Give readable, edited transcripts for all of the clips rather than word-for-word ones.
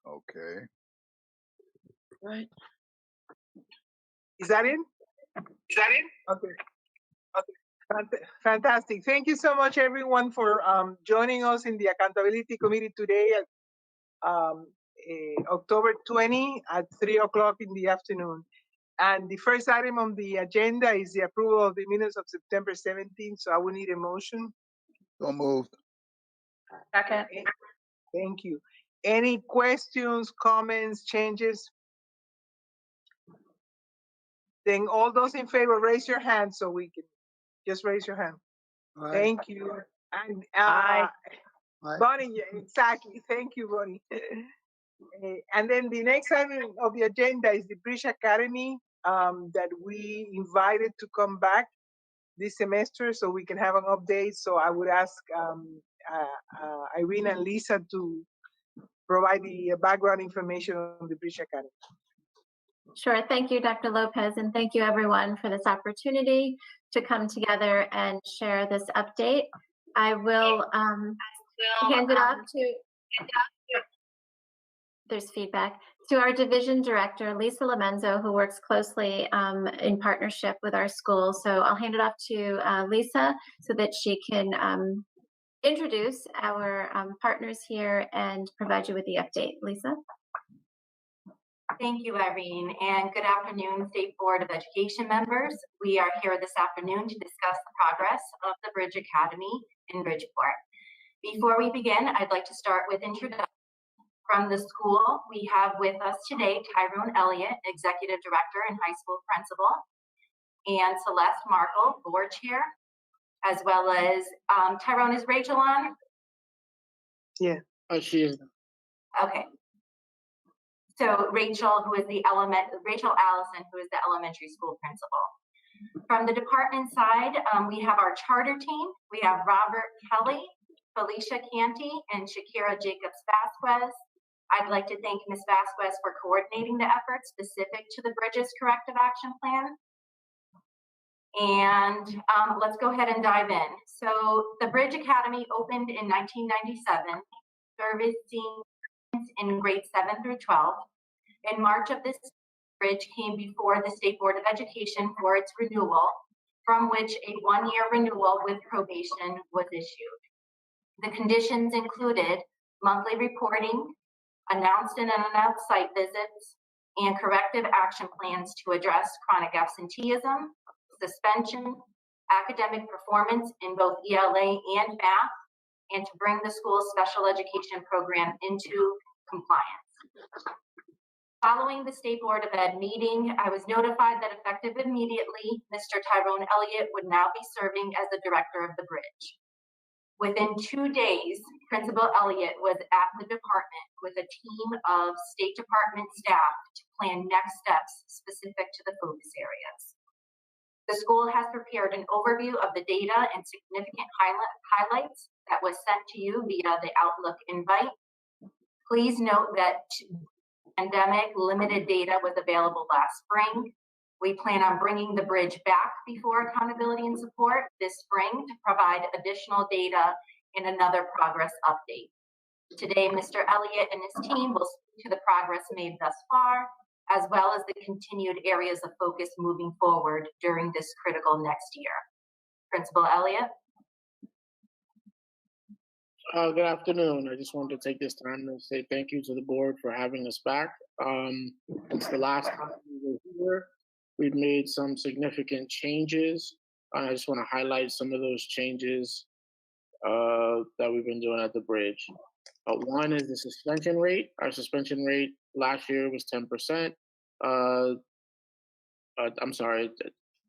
Okay. Right. Is that it? Is that it? Okay. Fantastic. Thank you so much, everyone, for joining us in the Accountability Committee today at October 20 at 3 o'clock in the afternoon. And the first item on the agenda is the approval of the minutes of September 17th. So I will need a motion. So moved. Second. Thank you. Any questions, comments, changes? Then all those in favor, raise your hand so we can just raise your hand. Aye. Thank you. And Aye. Bonnie, yeah, exactly. Thank you, Bonnie. And then the next item of the agenda is the Bridge Academy that we invited to come back this semester so we can have an update. So I would ask Irene and Lisa to provide the background information on the Bridge Academy. Sure. Thank you, Dr. Lopez, and thank you everyone for this opportunity to come together and share this update. I will hand it off to, there's feedback, to our division director, Lisa Lamenzo, who works closely in partnership with our school. So I'll hand it off to Lisa so that she can introduce our partners here and provide you with the update. Lisa? Thank you, Irene, and good afternoon, State Board of Education members. We are here this afternoon to discuss the progress of the Bridge Academy in Bridgeport. Before we begin, I'd like to start with introduction from the school. We have with us today Tyrone Elliott, Executive Director and High School Principal, and Celeste Markle, Board Chair, as well as Tyrone, is Rachel on? Yeah. Oh, she is. Okay. So Rachel, Rachel Allison, who is the elementary school principal. From the department side, we have our charter team. We have Robert Kelly, Felicia Canty, and Shakira Jacobs Vasquez. I'd like to thank Ms. Vasquez for coordinating the efforts specific to the Bridges Corrective Action Plan. And let's go ahead and dive in. So the Bridge Academy opened in 1997, servicing in grades 7 through 12. In March of this, Bridge came before the State Board of Education for its renewal, from which a one-year renewal with probation was issued. The conditions included monthly reporting, announced and unannounced site visits, and corrective action plans to address chronic absenteeism, suspension, academic performance in both ELA and math, and to bring the school's special education program into compliance. Following the State Board of Ed meeting, I was notified that effective immediately, Mr. Tyrone Elliott would now be serving as the director of the Bridge. Within 2 days, Principal Elliott was at the department with a team of State Department staff to plan next steps specific to the focus areas. The school has prepared an overview of the data and significant highlights that was sent to you via the Outlook invite. Please note that pandemic limited data was available last spring. We plan on bringing the Bridge back before accountability and support this spring to provide additional data in another progress update. Today, Mr. Elliott and his team will speak to the progress made thus far, as well as the continued areas of focus moving forward during this critical next year. Principal Elliott. Good afternoon. I just wanted to take this time to say thank you to the board for having us back. It's the last time we were here. We've made some significant changes. I just want to highlight some of those changes that we've been doing at the Bridge. One is the suspension rate. Our suspension rate last year was 10%. I'm sorry,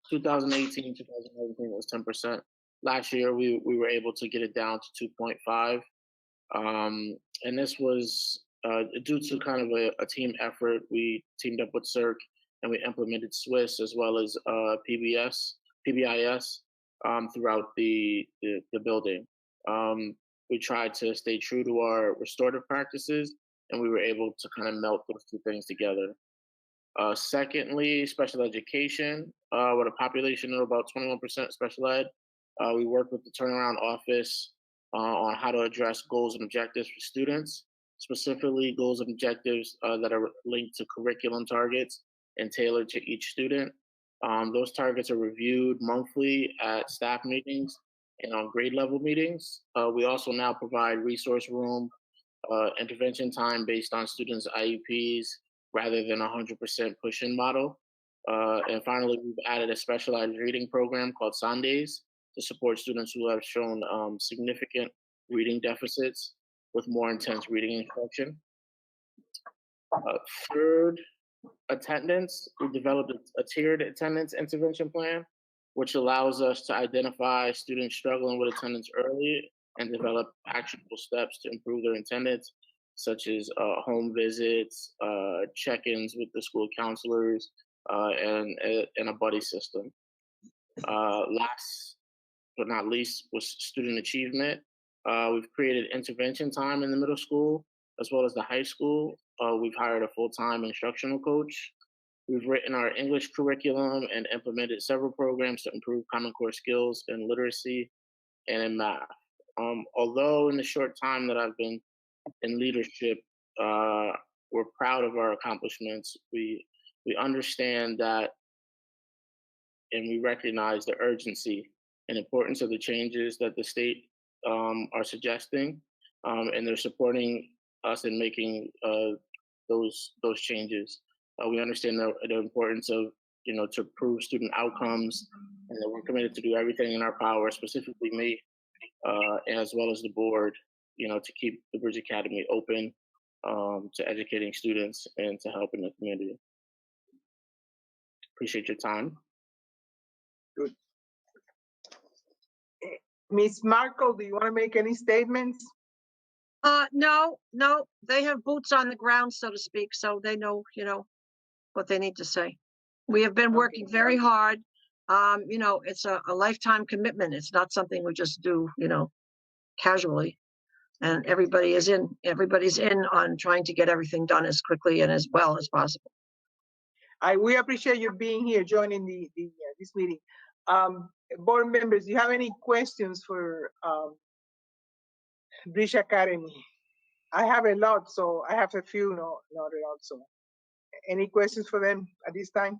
2018, 2019 was 10%. Last year, we were able to get it down to 2.5. And this was due to kind of a team effort. We teamed up with CERC and we implemented SWIS as well as PBIS throughout the building. We tried to stay true to our restorative practices, and we were able to kind of melt those two things together. Secondly, special education, with a population of about 21% special ed. We worked with the turnaround office on how to address goals and objectives for students. specifically goals and objectives that are linked to curriculum targets and tailored to each student. Those targets are reviewed monthly at staff meetings and on grade level meetings. We also now provide resource room intervention time based on students' IEPs rather than a 100% push-in model. And finally, we've added a specialized reading program called Sundays to support students who have shown significant reading deficits with more intense reading instruction. Third, attendance. We developed a tiered attendance intervention plan, which allows us to identify students struggling with attendance early and develop actionable steps to improve their attendance, such as home visits, check-ins with the school counselors, and a buddy system. Last but not least was student achievement. We've created intervention time in the middle school as well as the high school. We've hired a full-time instructional coach. We've written our English curriculum and implemented several programs to improve Common Core skills in literacy and in math. Although in the short time that I've been in leadership, we're proud of our accomplishments. We understand that, and we recognize the urgency and importance of the changes that the state are suggesting, and they're supporting us in making those changes. We understand the importance of, to improve student outcomes, and that we're committed to do everything in our power, specifically me, as well as the board, to keep the Bridge Academy open to educating students and to helping the community. Appreciate your time. Good. Ms. Marco, do you want to make any statements? No, they have boots on the ground, so to speak, so they know, what they need to say. We have been working very hard. It's a lifetime commitment. It's not something we just do, casually. And everybody's in on trying to get everything done as quickly and as well as possible. We appreciate you being here, joining this meeting. Board members, do you have any questions for Bridge Academy? I have a lot, so I have a few, not a lot. So, any questions for them at this time?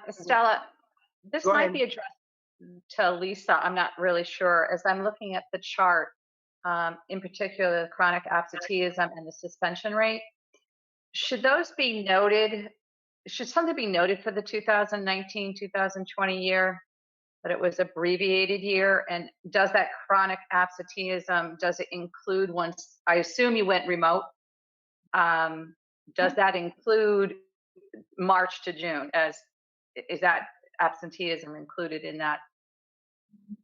Stella, this Go might ahead. be addressed to Lisa. I'm not really sure. As I'm looking at the chart, in particular, the chronic absenteeism and the suspension rate, should those be noted? Should something be noted for the 2019-2020 year, that it was abbreviated year? And does that chronic absenteeism, does it include once, I assume you went remote, does that include March to June? Is that absenteeism included in that?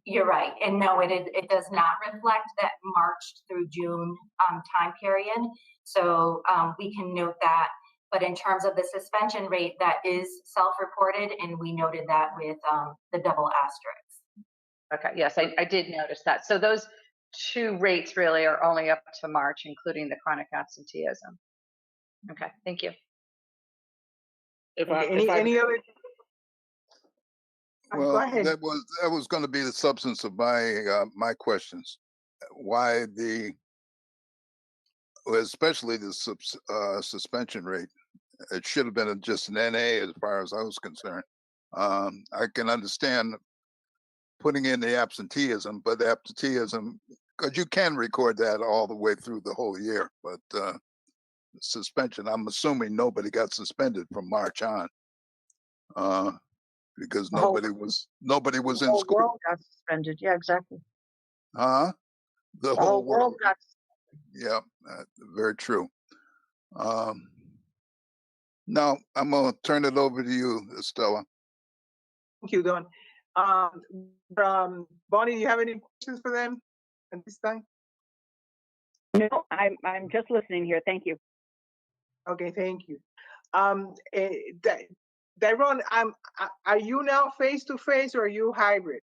You're right. And no, it does not reflect that March through June time period. So we can note that. But in terms of the suspension rate, that is self-reported, and we noted that with the double asterisk. Okay, yes, I did notice that. So those two rates really are only up to March, including the chronic absenteeism. Okay, thank you. Any other? Go Well, ahead. that was going to be the substance of my questions. Why especially the suspension rate? It should have been just an NA as far as I was concerned. I can understand putting in the absenteeism, but the absenteeism, because you can record that all the way through the whole year, but suspension, I'm assuming nobody got suspended from March on, because nobody was in The school. world got suspended. Yeah, exactly. The The whole world got. Yeah, very true. Now I'm gonna turn it over to you, Estella. Thank you, Don. Bonnie, do you have any questions for them at this time? No, I'm just listening here. Thank you. Okay, thank you. Daron, are you now face-to-face or are you hybrid?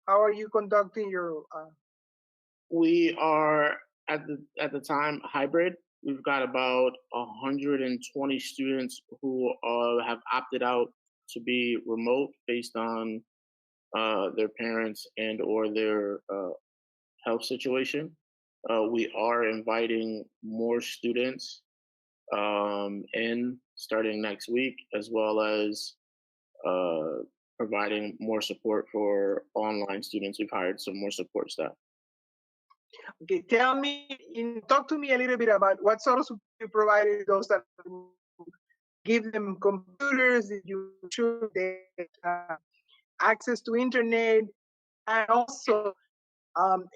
How are you conducting your? We are at the time hybrid. We've got about 120 students who have opted out to be remote based on their parents and or their health situation. We are inviting more students in starting next week, as well as providing more support for online students. We've hired some more support staff. Okay, tell me, talk to me a little bit about what sort of support you provided those that give them computers. Did you ensure they access to internet? And also,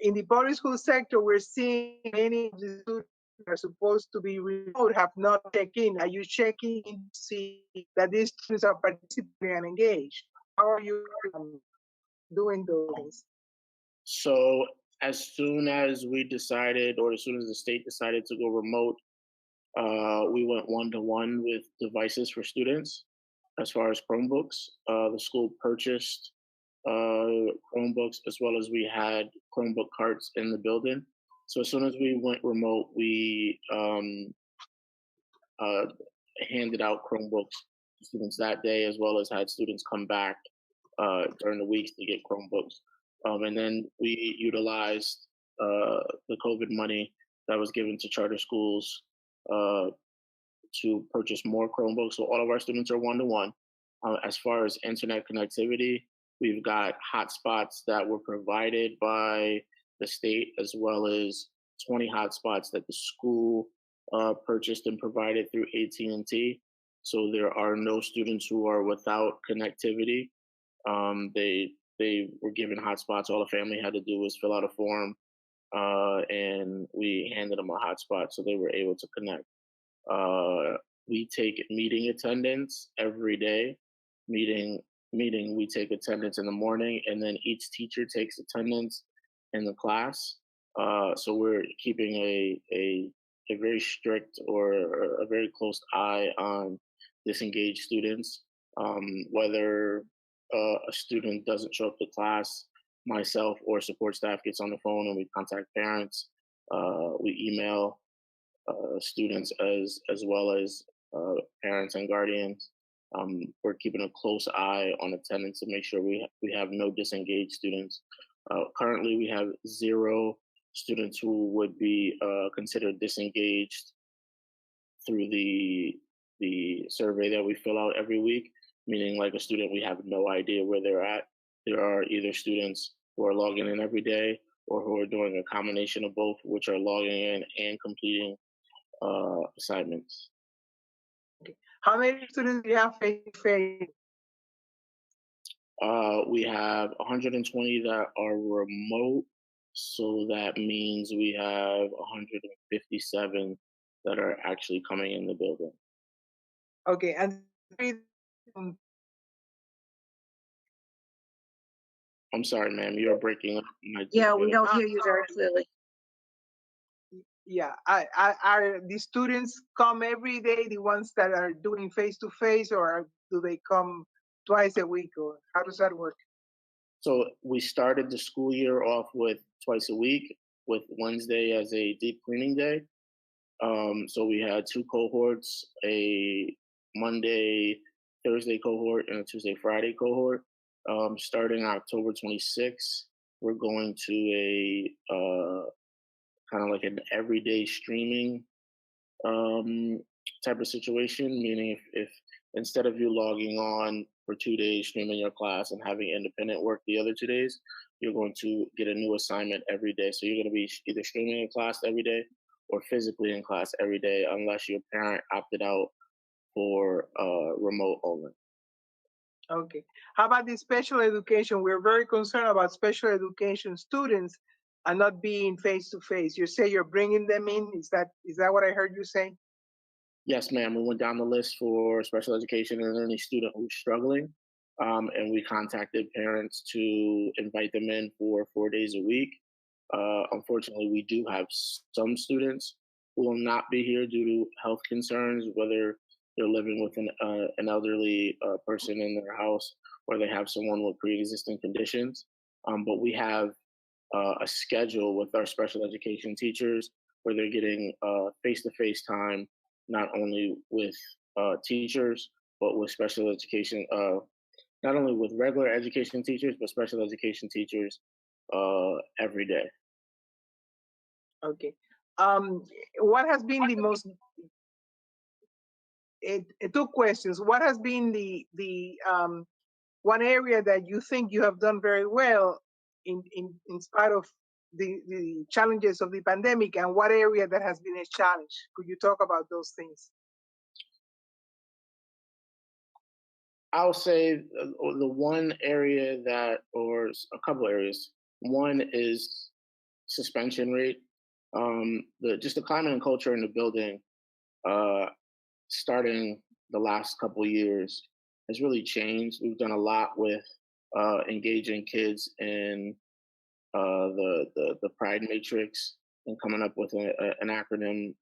in the public school sector, we're seeing many of the students that are supposed to be remote have not checked in. Are you checking in to see that these students are participating and engaged? How are you doing those? So as soon as we decided, or as soon as the state decided to go remote, we went one-to-one with devices for students. As far as Chromebooks, the school purchased Chromebooks, as well as we had Chromebook carts in the building. So as soon as we went remote, we handed out Chromebooks to students that day, as well as had students come back during the weeks to get Chromebooks. And then we utilized the COVID money that was given to charter schools to purchase more Chromebooks. So all of our students are one-to-one. As far as internet connectivity, we've got hotspots that were provided by the state, as well as 20 hotspots that the school purchased and provided through AT&T. So there are no students who are without connectivity. They were given hotspots. All the family had to do was fill out a form, and we handed them a hotspot, so they were able to connect. We take meeting attendance every day. Meeting, we take attendance in the morning, and then each teacher takes attendance in the class. So we're keeping a very strict, or a very close eye on disengaged students. Whether a student doesn't show up to class, myself or support staff gets on the phone and we contact parents. We email students as well as parents and guardians. We're keeping a close eye on attendance to make sure we have no disengaged students. Currently, we have 0 students who would be considered disengaged through the survey that we fill out every week, meaning like a student we have no idea where they're at. There are either students who are logging in every day or who are doing a combination of both, which are logging in and completing assignments. How many students do you have face-to-face? We have 120 that are remote, so that means we have 157 that are actually coming in the building. Okay, and I'm sorry, ma'am, you're breaking up. Yeah, we don't hear you very clearly. yeah, are the students come every day, the ones that are doing face-to-face, or do they come twice a week, or how does that work? So we started the school year off with twice a week, with Wednesday as a deep cleaning day. So we had 2 cohorts, a Monday, Thursday cohort, and a Tuesday, Friday cohort. Starting October 26th, we're going to a kind of like an everyday streaming type of situation, meaning if instead of you logging on for 2 days, streaming your class and having independent work the other 2 days, you're going to get a new assignment every day. So you're going to be either streaming in class every day or physically in class every day, unless your parent opted out for remote only. Okay. How about the special education? We're very concerned about special education students and not being face-to-face. You say you're bringing them in. Is that what I heard you say? Yes, ma'am. We went down the list for special education and any student who's struggling, and we contacted parents to invite them in for 4 days a week. Unfortunately, we do have some students who will not be here due to health concerns, whether they're living with an elderly person in their house or they have someone with pre-existing conditions. But we have a schedule with our special education teachers where they're getting face-to-face time, not only with teachers, but with special education, not only with regular education teachers, but special education teachers every day. Okay. What has been the most, two questions. What has been the one area that you think you have done very well in spite of the challenges of the pandemic, and what area that has been a challenge? Could you talk about those things? I'll say the one area that, or a couple areas. One is suspension rate. Just the climate and culture in the building, starting the last couple of years, has really changed. We've done a lot with engaging kids in the Pride Matrix and coming up with an acronym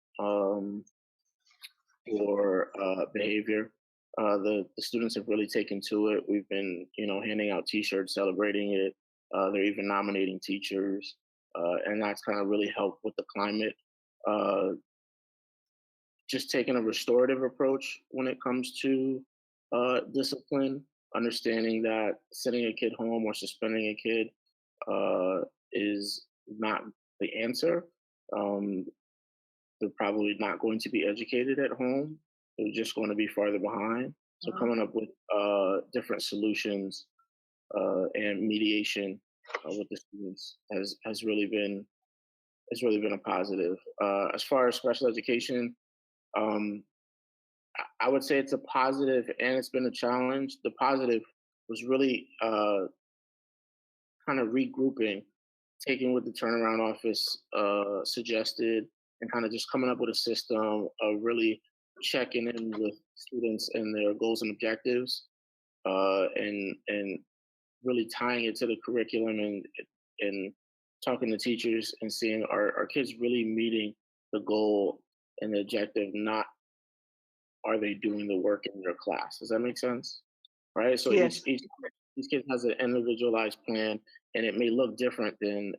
for behavior. The students have really taken to it. We've been, handing out T-shirts celebrating it. They're even nominating teachers, and that's kind of really helped with the climate. Just taking a restorative approach when it comes to discipline, understanding that sending a kid home or suspending a kid is not the answer. They're probably not going to be educated at home. They're just going to be farther behind. So coming up with different solutions and mediation with the students has really been a positive. As far as special education, I would say it's a positive and it's been a challenge. The positive was really kind of regrouping, taking what the turnaround office suggested, and kind of just coming up with a system of really checking in with students and their goals and objectives, and really tying it to the curriculum and talking to teachers and seeing are kids really meeting the goal and the objective, not are they doing the work in their class. Does that make sense? Right? So Yes. each kid has an individualized plan, and it may look different than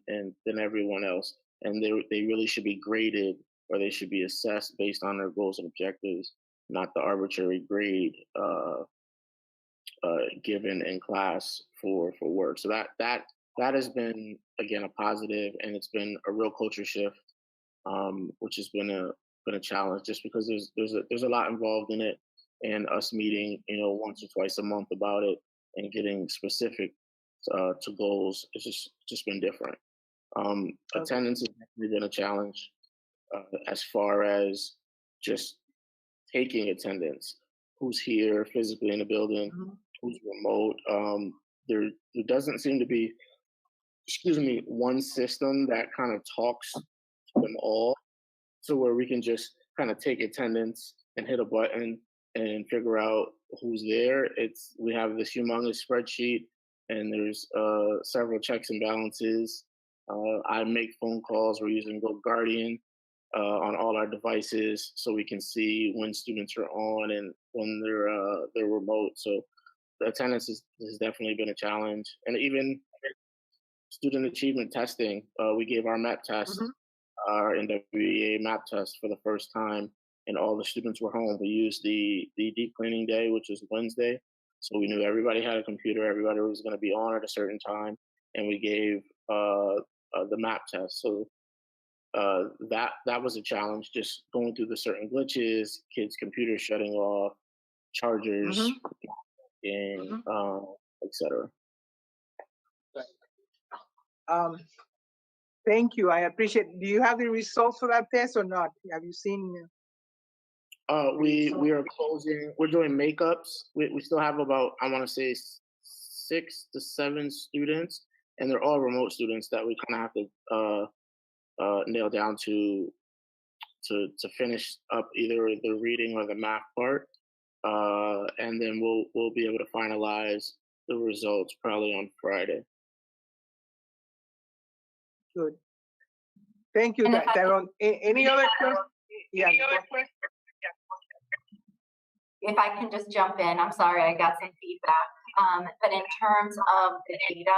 everyone else. And they really should be graded, or they should be assessed based on their goals and objectives, not the arbitrary grade given in class for work. So that has been, again, a positive, and it's been a real culture shift, which has been a challenge, just because there's a lot involved in it, and us meeting once or twice a month about it and getting specific to goals. It's just been different. Attendance has definitely been a challenge as far as just taking attendance. Who's here physically in the building? Who's remote? There doesn't seem to be, one system that kind of talks to them all, so where we can just kind of take attendance and hit a button and figure out who's there. We have this humongous spreadsheet, and there's several checks and balances. I make phone calls. We're using GoGuardian on all our devices, so we can see when students are on and when they're remote. So the attendance has definitely been a challenge, and even student achievement testing. We gave our MAP test, our NWEA MAP test, for the first time, and all the students were home. We used the deep cleaning day, which is Wednesday, so we knew everybody had a computer, everybody was going to be on at a certain time, and we gave the MAP test. So that was a challenge, just going through the certain glitches, kids' computers shutting off, chargers, and etc. Thank you. I appreciate it. Do you have the results for that test or not? Have you seen? We are closing. We're doing makeups. We still have about, I want to say, 6 to 7 students, and they're all remote students that we kind of have to nail down to finish up either the reading or the math part, and then we'll be able to finalize the results probably on Friday. Good. Thank you, Tyrone. Any other questions? Yeah. If I can just jump in, I'm sorry, I got some feedback. But in terms of the data,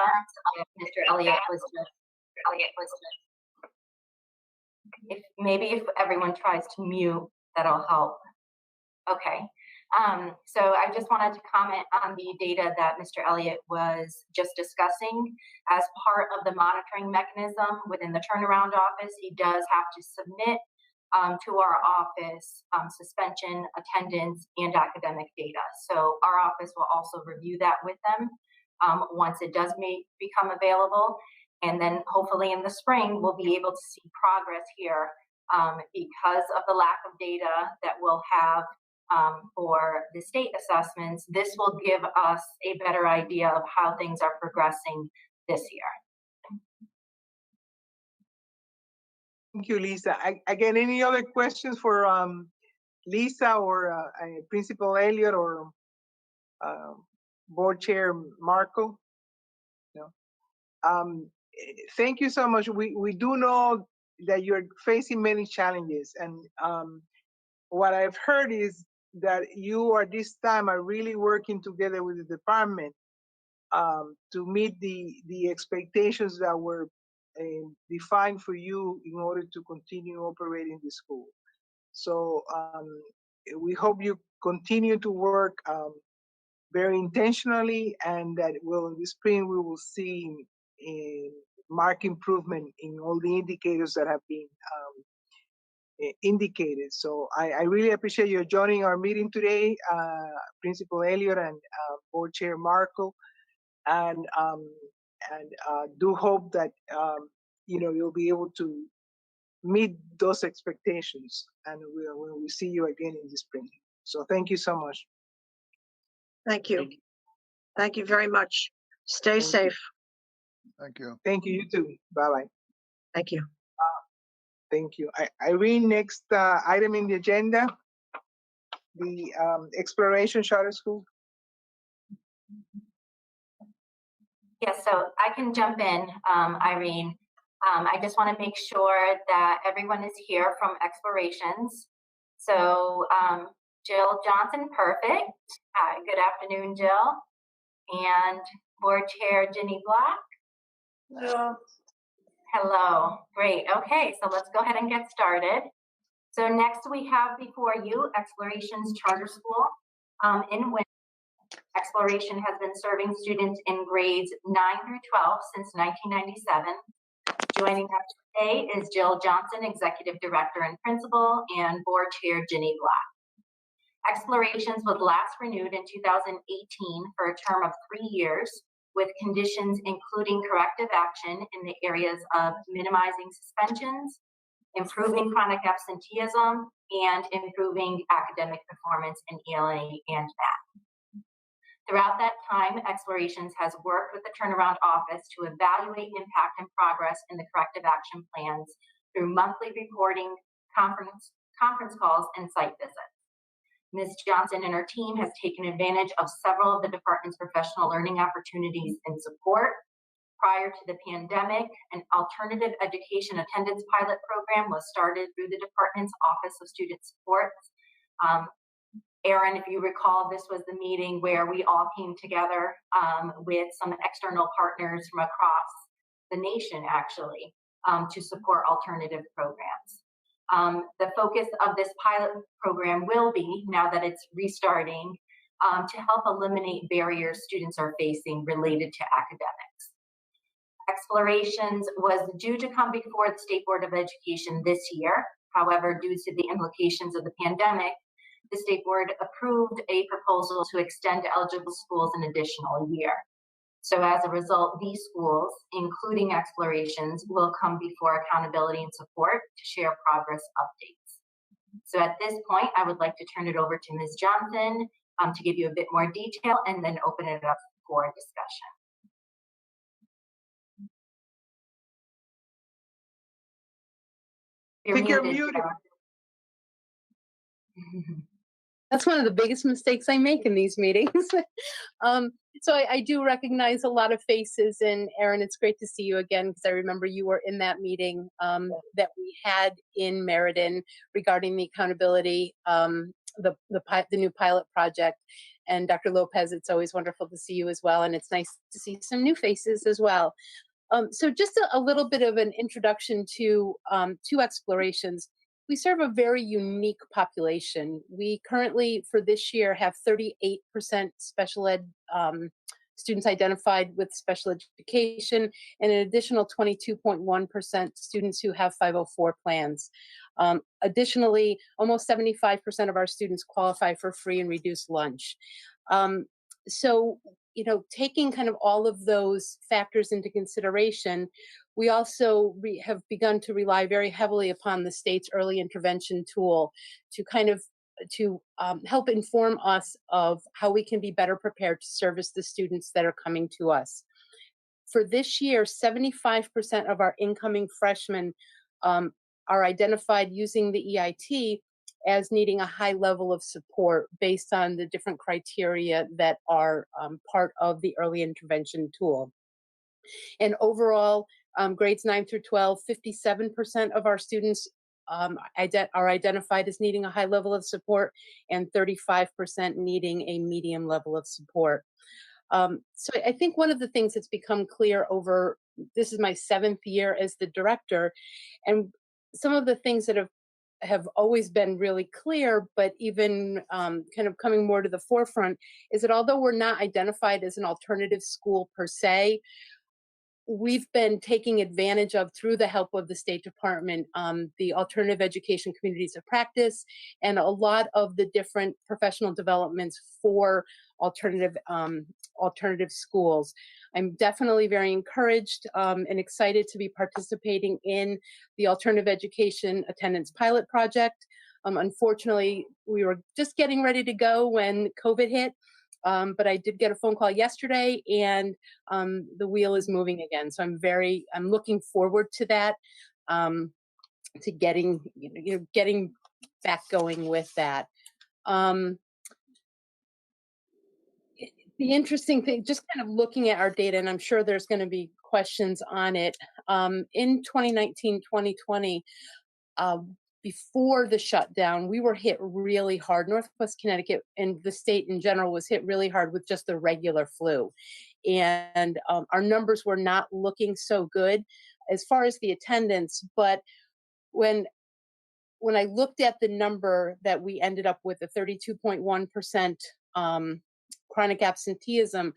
Mr. Elliott was just, if everyone tries to mute, that'll help. Okay. So I just wanted to comment on the data that Mr. Elliott was just discussing. As part of the monitoring mechanism within the turnaround office, he does have to submit to our office suspension, attendance, and academic data. So our office will also review that with them once it does become available. And then hopefully in the spring, we'll be able to see progress here because of the lack of data that we'll have for the state assessments. This will give us a better idea of how things are progressing this year. Thank you, Lisa. Again, any other questions for Lisa or Principal Elliott or Board Chair Marco? No. Thank you so much. We do know that you're facing many challenges, and what I've heard is that you are this time are really working together with the department to meet the expectations that were defined for you in order to continue operating the school. So we hope you continue to work very intentionally, and that in the spring we will see a marked improvement in all the indicators that have been indicated. So I really appreciate you joining our meeting today, Principal Elliott and Board Chair Marco, and do hope that you'll be able to meet those expectations, and we'll see you again in the spring. So thank you so much. Thank you. Thank you very much. Stay safe. Thank you. Thank you. You too. Bye bye. Thank you. Thank you. Irene, next item in the agenda, the Exploration Charter School. Yes, so I can jump in, Irene. I just want to make sure that everyone is here from Explorations. So Jill Johnson, perfect. Good afternoon, Jill. And Board Chair Ginny Black. Hello. Hello, great. Okay, so let's go ahead and get started. So next we have before you Explorations Charter School in Wynn. Exploration has been serving students in grades 9 through 12 since 1997. Joining us today is Jill Johnson, Executive Director and Principal, and Board Chair Ginny Black. Explorations was last renewed in 2018 for a term of 3 years, with conditions including corrective action in the areas of minimizing suspensions, improving chronic absenteeism, and improving academic performance in ELA and math. Throughout that time, Explorations has worked with the Turnaround Office to evaluate impact and progress in the corrective action plans through monthly reporting, conference calls, and site visits. Ms. Johnson and her team has taken advantage of several of the department's professional learning opportunities and support. Prior to the pandemic, an alternative education attendance pilot program was started through the department's Office of Student Support. Erin, if you recall, this was the meeting where we all came together with some external partners from across the nation, actually, to support alternative programs. The focus of this pilot program will be, now that it's restarting, to help eliminate barriers students are facing related to academics. Explorations was due to come before the State Board of Education this year. However, due to the implications of the pandemic, the State Board approved a proposal to extend eligible schools an additional year. So as a result, these schools, including Explorations, will come before Accountability and Support to share progress updates. So at this point, I would like to turn it over to Ms. Johnson to give you a bit more detail and then open it up for discussion. I think you're muted. That's one of the biggest mistakes I make in these meetings. So I do recognize a lot of faces, and Erin, it's great to see you again, because I remember you were in that meeting that we had in Meriden regarding the accountability, the new pilot project. And Dr. Lopez, it's always wonderful to see you as well, and it's nice to see some new faces as well. So just a little bit of an introduction to Explorations. we serve a very unique population. We currently, for this year, have 38% special ed students identified with special education, and an additional 22.1% students who have 504 plans. Additionally, almost 75% of our students qualify for free and reduced lunch. So, you know, taking kind of all of those factors into consideration, we also have begun to rely very heavily upon the state's early intervention tool to kind of help inform us of how we can be better prepared to service the students that are coming to us. For this year, 75% of our incoming freshmen are identified using the EIT as needing a high level of support based on the different criteria that are part of the early intervention tool. And overall, grades 9 through 12, 57% of our students are identified as needing a high level of support, and 35% needing a medium level of support. So I think one of the things that's become clear over, this is my 7th year as the director, and some of the things that have always been really clear, but even kind of coming more to the forefront, is that although we're not identified as an alternative school per se, we've been taking advantage of, through the help of the State Department, the alternative education communities of practice and a lot of the different professional developments for alternative schools. I'm definitely very encouraged and excited to be participating in the Alternative Education Attendance Pilot Project. Unfortunately, we were just getting ready to go when COVID hit. But I did get a phone call yesterday, and the wheel is moving again. So I'm looking forward to that, to getting back going with that. The interesting thing, just kind of looking at our data, and I'm sure there's going to be questions on it. In 2019, 2020, before the shutdown, we were hit really hard. Northwest Connecticut and the state in general was hit really hard with just the regular flu. And our numbers were not looking so good as far as the attendance. But when I looked at the number that we ended up with, a 32.1% chronic absenteeism,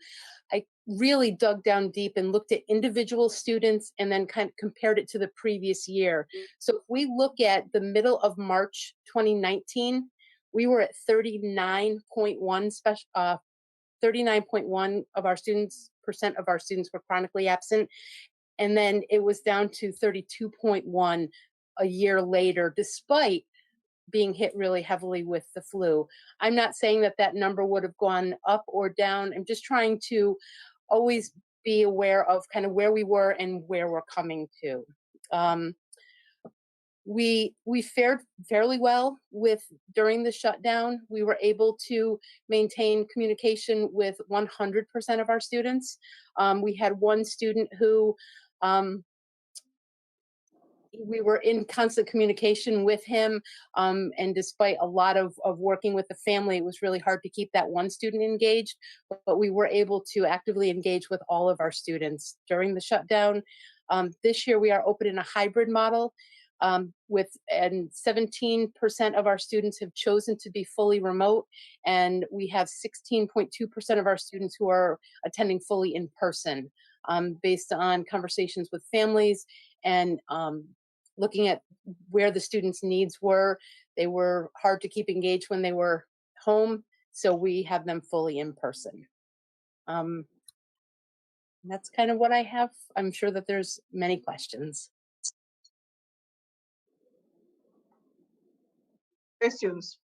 I really dug down deep and looked at individual students and then kind of compared it to the previous year. So if we look at the middle of March 2019, we were at 39.1% of our students were chronically absent. And then it was down to 32.1 a year later, despite being hit really heavily with the flu. I'm not saying that number would have gone up or down. I'm just trying to always be aware of kind of where we were and where we're coming to. We fared fairly well during the shutdown. We were able to maintain communication with 100% of our students. We had one student who we were in constant communication with him, and despite a lot of working with the family, it was really hard to keep that one student engaged, but we were able to actively engage with all of our students during the shutdown. This year we are open in a hybrid model, and 17% of our students have chosen to be fully remote, and we have 16.2% of our students who are attending fully in person, based on conversations with families and looking at where the students' needs were. They were hard to keep engaged when they were home, so we have them fully in person. That's kind of what I have. I'm sure that there's many questions. Questions?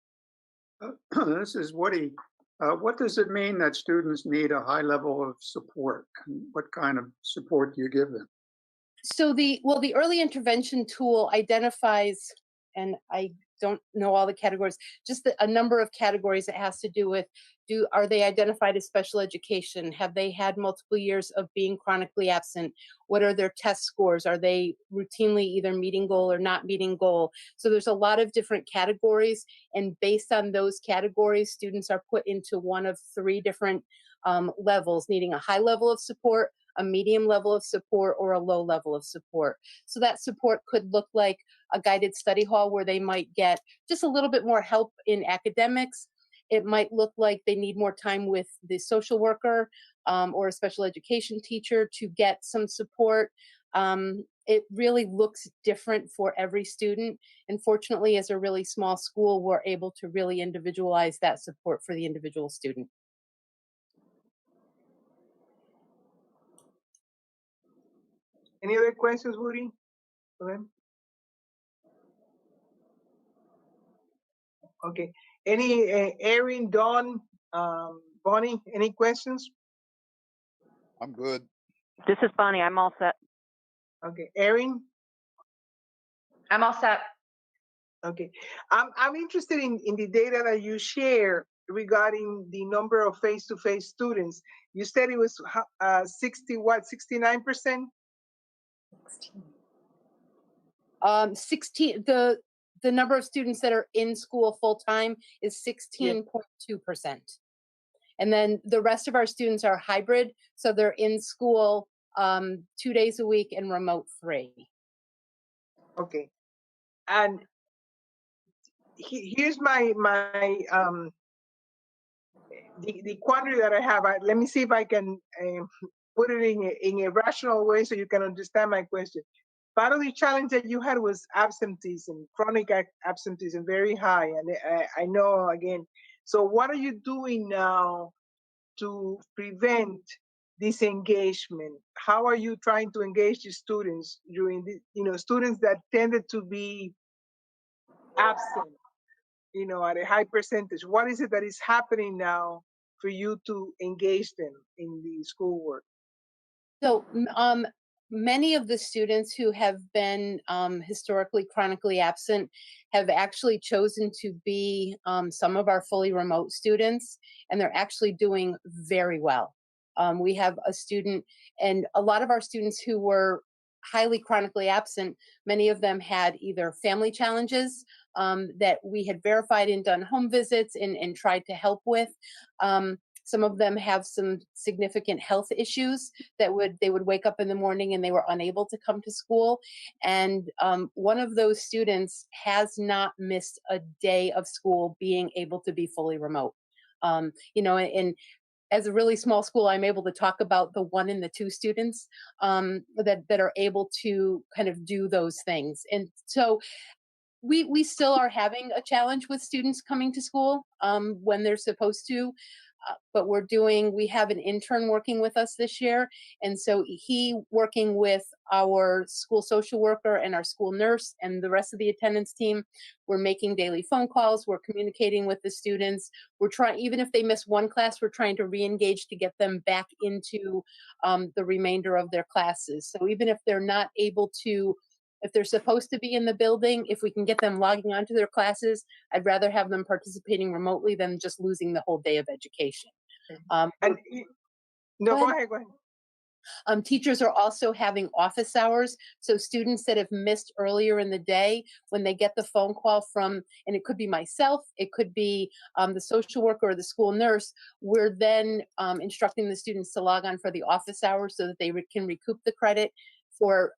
This is Woody. What does it mean that students need a high level of support? What kind of support do you give them? So the early intervention tool identifies, and I don't know all the categories, just a number of categories it has to do with, are they identified as special education? Have they had multiple years of being chronically absent? What are their test scores? Are they routinely either meeting goal or not meeting goal? So there's a lot of different categories, and based on those categories, students are put into one of 3 different levels: needing a high level of support, a medium level of support, or a low level of support. So that support could look like a guided study hall where they might get just a little bit more help in academics. It might look like they need more time with the social worker or a special education teacher to get some support. It really looks different for every student. And fortunately, as a really small school, we're able to really individualize that support for the individual student. Any other questions, Woody? Okay. Any, Erin, Dawn, Bonnie, any questions? I'm good. This is Bonnie. I'm all set. Okay. Erin? I'm all set. Okay. I'm interested in the data that you share regarding the number of face-to-face students. You said it was 69%? 16, the number of students that are in school full time is 16.2%. And then the rest of our students are hybrid, so they're in school 2 days a week and remote 3. Okay. And here's my the quandary that I have. Let me see if I can put it in a rational way so you can understand my question. Part of the challenge that you had was absenteeism, chronic absenteeism, very high. And I know, again, so what are you doing now to prevent disengagement? How are you trying to engage the students during the, students that tended to be absent, at a high percentage? What is it that is happening now for you to engage them in the schoolwork? So many of the students who have been historically chronically absent have actually chosen to be some of our fully remote students, and they're actually doing very well. We have a student, and a lot of our students who were highly chronically absent, many of them had either family challenges that we had verified and done home visits and tried to help with. Some of them have some significant health issues that they would wake up in the morning and they were unable to come to school. And one of those students has not missed a day of school being able to be fully remote. And as a really small school, I'm able to talk about the 1 and the 2 students that are able to kind of do those things. And so we still are having a challenge with students coming to school when they're supposed to. But we have an intern working with us this year. And so he, working with our school social worker and our school nurse and the rest of the attendance team, we're making daily phone calls. We're communicating with the students. We're trying, even if they miss one class, we're trying to re-engage to get them back into the remainder of their classes. So even if they're not able to, if they're supposed to be in the building, if we can get them logging onto their classes, I'd rather have them participating remotely than just losing the whole day of education. Go ahead. Teachers are also having office hours. So students that have missed earlier in the day, when they get the phone call from, and it could be myself, it could be the social worker or the school nurse, we're then instructing the students to log on for the office hours so that they can recoup the credit for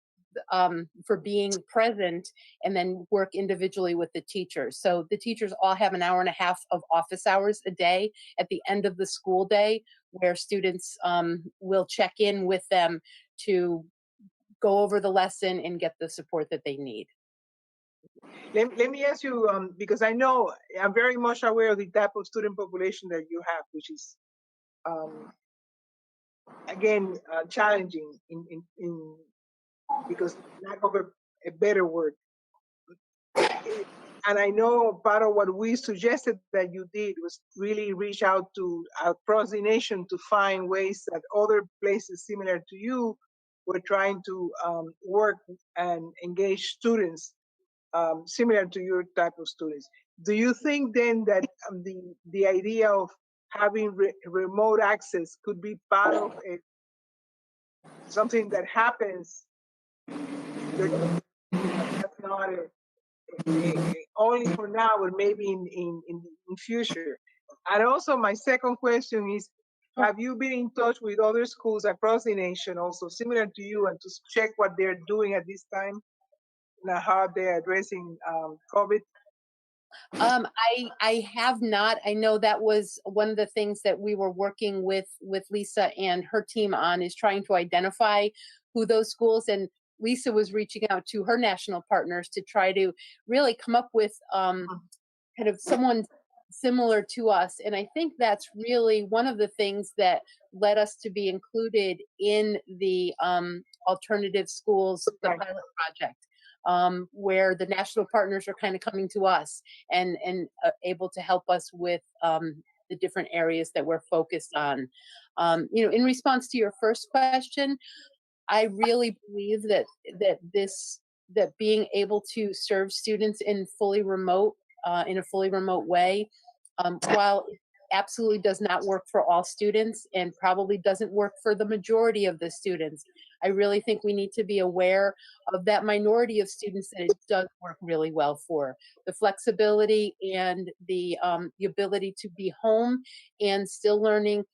being present and then work individually with the teachers. So the teachers all have an hour and a half of office hours a day at the end of the school day where students will check in with them to go over the lesson and get the support that they need. Let me ask you, because I know I'm very much aware of the type of student population that you have, which is, again, challenging in because lack of a better word. And I know part of what we suggested that you did was really reach out to across the nation to find ways that other places similar to you were trying to work and engage students similar to your type of students. Do you think then that the idea of having remote access could be part of something that happens? That's not only for now, but maybe in future. And also, my second question is, have you been in touch with other schools across the nation also similar to you and to check what they're doing at this time and how they're addressing COVID? I have not. I know that was one of the things that we were working with Lisa and her team on, is trying to identify who those schools, and Lisa was reaching out to her national partners to try to really come up with kind of someone similar to us. And I think that's really one of the things that led us to be included in the alternative schools, the Right. pilot project. Where the national partners are kind of coming to us and able to help us with the different areas that we're focused on. In response to your first question, I really believe that being able to serve students in a fully remote way, while it absolutely does not work for all students and probably doesn't work for the majority of the students, I really think we need to be aware of that minority of students that it does work really well for. The flexibility and the ability to be home and still learning,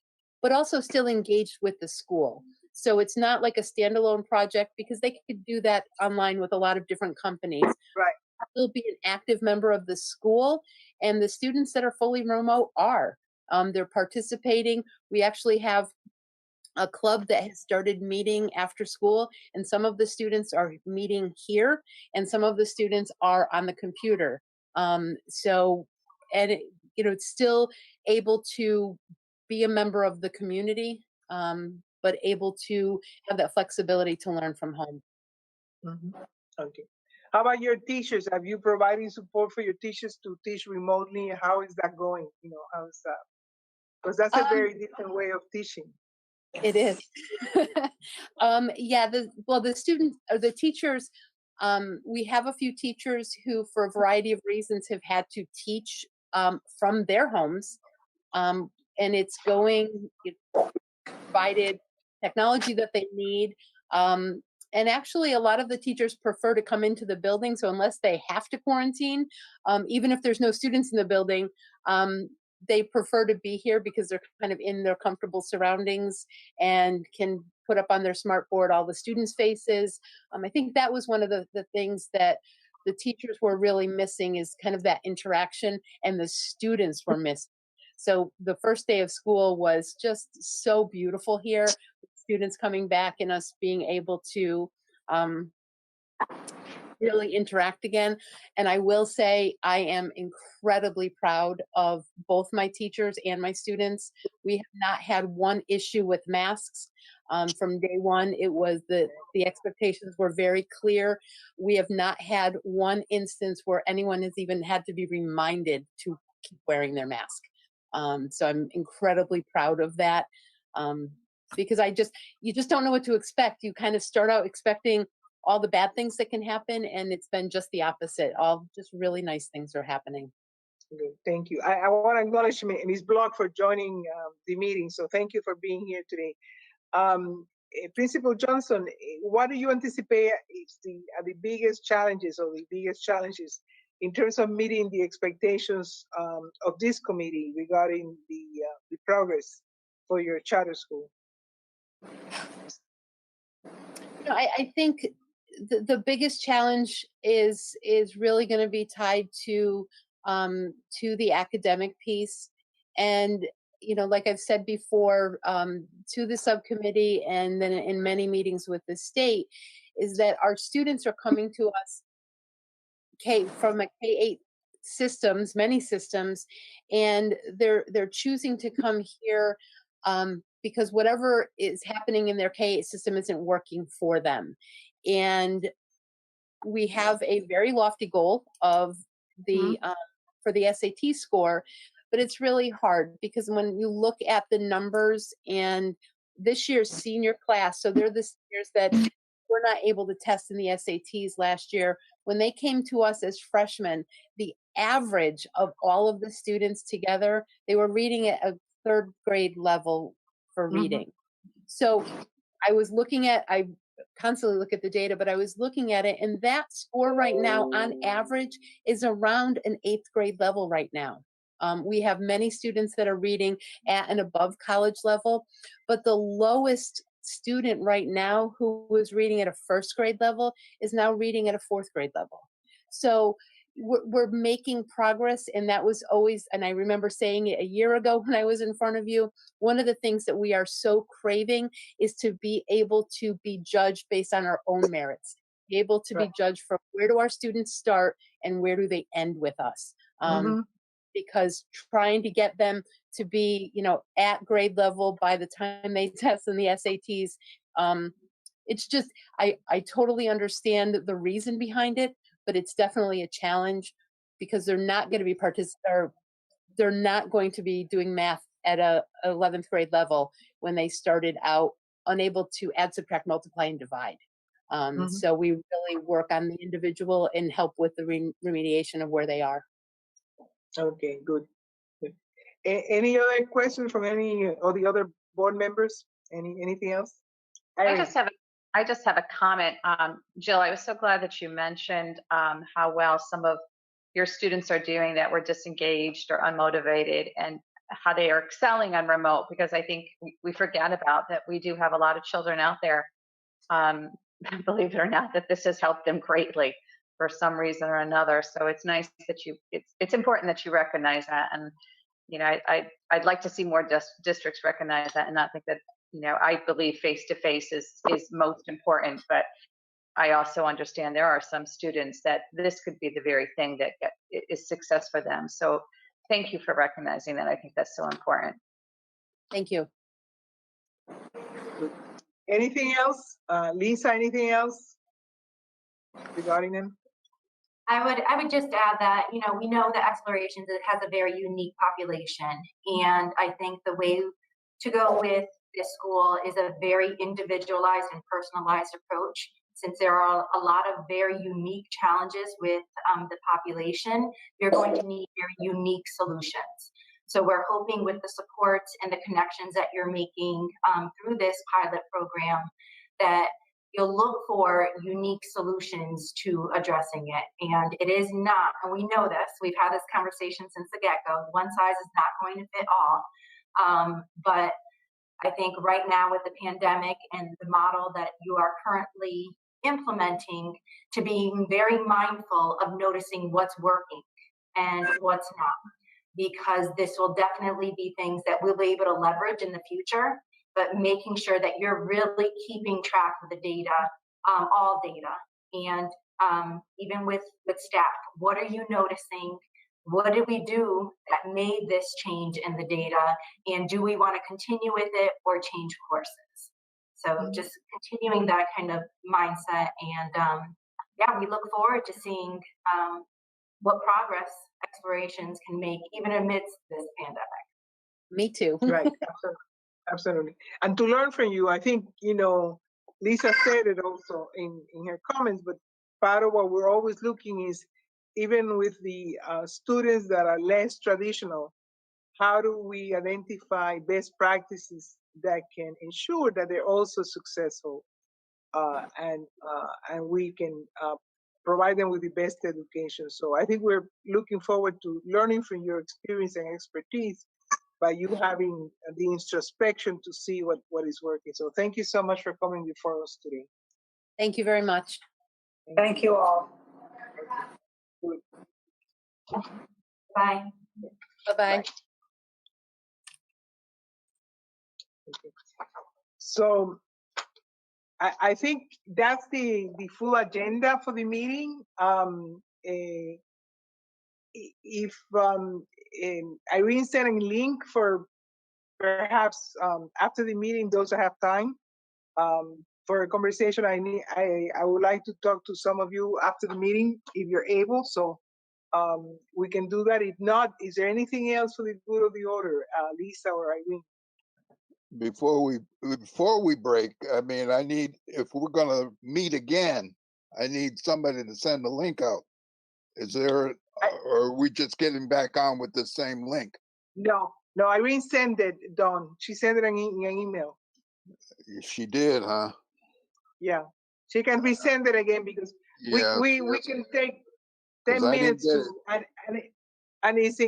but also still engaged with the school. So it's not like a standalone project, because they could do that online with a lot of different companies. Right. Still be an active member of the school, and the students that are fully remote are. They're participating. We actually have a club that has started meeting after school, and some of the students are meeting here and some of the students are on the computer. It's still able to be a member of the community, but able to have that flexibility to learn from home. Okay. How about your teachers? Have you provided support for your teachers to teach remotely? How is that going? How is that? Because that's a very different way of teaching. It is. The students or the teachers, we have a few teachers who, for a variety of reasons, have had to teach from their homes. And it's provided technology that they need. And actually, a lot of the teachers prefer to come into the building. So unless they have to quarantine, even if there's no students in the building, they prefer to be here because they're kind of in their comfortable surroundings and can put up on their smart board all the students' faces. I think that was one of the things that the teachers were really missing, is kind of that interaction, and the students were missing. So the first day of school was just so beautiful here, with students coming back and us being able to really interact again. And I will say, I am incredibly proud of both my teachers and my students. We have not had one issue with masks. From day one, it was the expectations were very clear. We have not had one instance where anyone has even had to be reminded to keep wearing their mask. So I'm incredibly proud of that, because you just don't know what to expect. You kind of start out expecting all the bad things that can happen, and it's been just the opposite. All just really nice things are happening. Good. Thank you. I want to acknowledge Ms. Block for joining the meeting. So thank you for being here today. Principal Johnson, what do you anticipate is the biggest challenges in terms of meeting the expectations of this committee regarding the progress for your charter school? I think the biggest challenge is really going to be tied to the academic piece, and like I've said before, to the subcommittee and then in many meetings with the state, is that our students are coming to us from a K-8 systems, many systems, and they're choosing to come here because whatever is happening in their K-8 system isn't working for them. And we have a very lofty goal of for the SAT score, but it's really hard because when you look at the numbers, and this year's senior class, so they're the seniors that were not able to test in the SATs last year. When they came to us as freshmen, the average of all of the students together, they were reading at a third grade level for reading. So I constantly look at the data, but I was looking at it, and that score right now on average is around an 8th grade level right now. We have many students that are reading at and above college level, but the lowest student right now who was reading at a first grade level is now reading at a fourth grade level. So we're making progress, and that was always, and I remember saying it a year ago when I was in front of you, one of the things that we are so craving is to be able to be judged based on our own merits, be able to be judged from where do our students start and where do they end with us. Because trying to get them to be, at grade level by the time they test in the SATs, it's just, I totally understand the reason behind it, but it's definitely a challenge because they're not going to be they're not going to be doing math at a 11th grade level when they started out unable to add, subtract, multiply, and divide. So we really work on the individual and help with the remediation of where they are. Okay, good. Good. Any other questions from any of the other board members? Anything else? I just have a comment. Jill, I was so glad that you mentioned how well some of your students are doing that were disengaged or unmotivated, and how they are excelling on remote, because I think we forget about that. We do have a lot of children out there, believe it or not, that this has helped them greatly for some reason or another. So it's nice that it's important that you recognize that. And, I'd like to see more districts recognize that and not think that, I believe face-to-face is most important, but I also understand there are some students that this could be the very thing that is success for them. So thank you for recognizing that. I think that's so important. Thank you. Anything else? Lisa, anything else regarding them? I would just add that, we know that Explorations has a very unique population. And I think the way to go with this school is a very individualized and personalized approach. Since there are a lot of very unique challenges with the population, you're going to need very unique solutions. So we're hoping with the support and the connections that you're making through this pilot program that you'll look for unique solutions to addressing it. And it is not, and we know this, we've had this conversation since the get-go, one size is not going to fit all. But I think right now with the pandemic and the model that you are currently implementing, to being very mindful of noticing what's working and what's not, because this will definitely be things that we'll be able to leverage in the future, but making sure that you're really keeping track of the data, all data, and even with staff, what are you noticing? What did we do that made this change in the data? And do we want to continue with it or change courses? So just continuing that kind of mindset. And yeah, we look forward to seeing what progress Explorations can make even amidst this pandemic. Me too. Right, absolutely. And to learn from you, I think, Lisa said it also in her comments, but part of what we're always looking is, even with the students that are less traditional, how do we identify best practices that can ensure that they're also successful, and we can provide them with the best education. So I think we're looking forward to learning from your experience and expertise by you having the introspection to see what is working. So thank you so much for coming before us today. Thank you very much. Thank you all. Bye. Bye-bye. So I think that's the full agenda for the meeting. If Irene sent a link for perhaps after the meeting, those that have time for a conversation, I would like to talk to some of you after the meeting if you're able. So we can do that. If not, is there anything else for the good of the order, Lisa or Irene? Before we break, I mean, if we're gonna meet again, I need somebody to send the link out. Is there, or are we just getting back on with the same link? No, Irene sent it, Dawn. She sent it in an email. She did, huh? Yeah, she can resend it again because Yeah, we can take 10 minutes to, and he's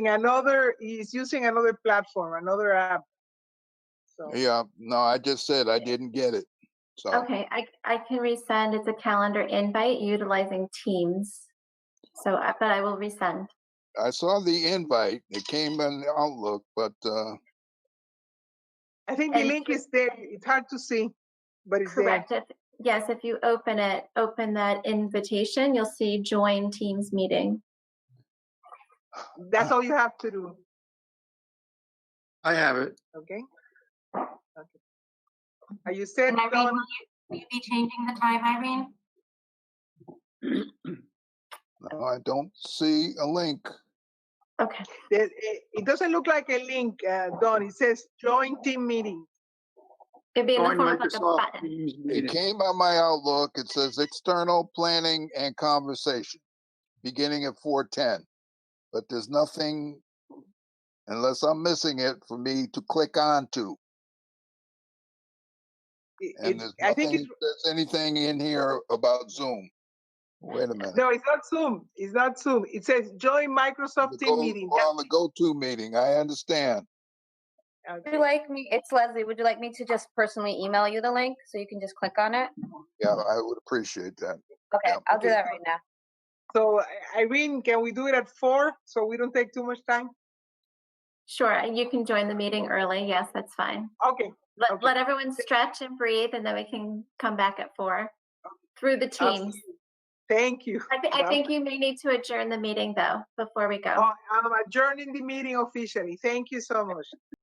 using another platform, another app. So Yeah, no, I just said I didn't get it. So Okay, I can resend. It's a calendar invite utilizing Teams. So, but I will resend. I saw the invite. It came in the Outlook, but I think the And link to- is there. It's hard to see, but it's Correct. Yes, if you open that invitation, you'll see join Teams meeting. there. That's all you have to do. I have it. Okay. Okay. Are you set, And Irene, Dawn? will you be changing the time, Irene? no, I don't see a link. Okay. It doesn't look like a link, Dawn. It says join team meeting. It'd be in the Join form of like a Microsoft button. Teams It meeting. came on my Outlook. It says external planning and conversation beginning at 4:10. But there's nothing, unless I'm missing it, for me to click on to. And there's I think nothing, there's anything in here about Zoom. Wait a minute. no, it's not Zoom. It's not Zoom. It says join Microsoft The team go- meeting. On the go-to meeting, I understand. Okay. Would you like me, it's Leslie, would you like me to just personally email you the link so you can just click on it? Yeah, I would appreciate that. Okay, Yeah. I'll do Okay, that so- right now. So Irene, can we do it at 4 so we don't take too much time? Sure, you can join the meeting early. Yes, that's fine. Okay. Let, Okay. let everyone stretch and breathe, and then we can come back at 4 through the Teams. Absolutely. Thank you. I think you may need to adjourn the meeting though before we go. Oh, I'm adjourning the meeting officially. Thank you so much.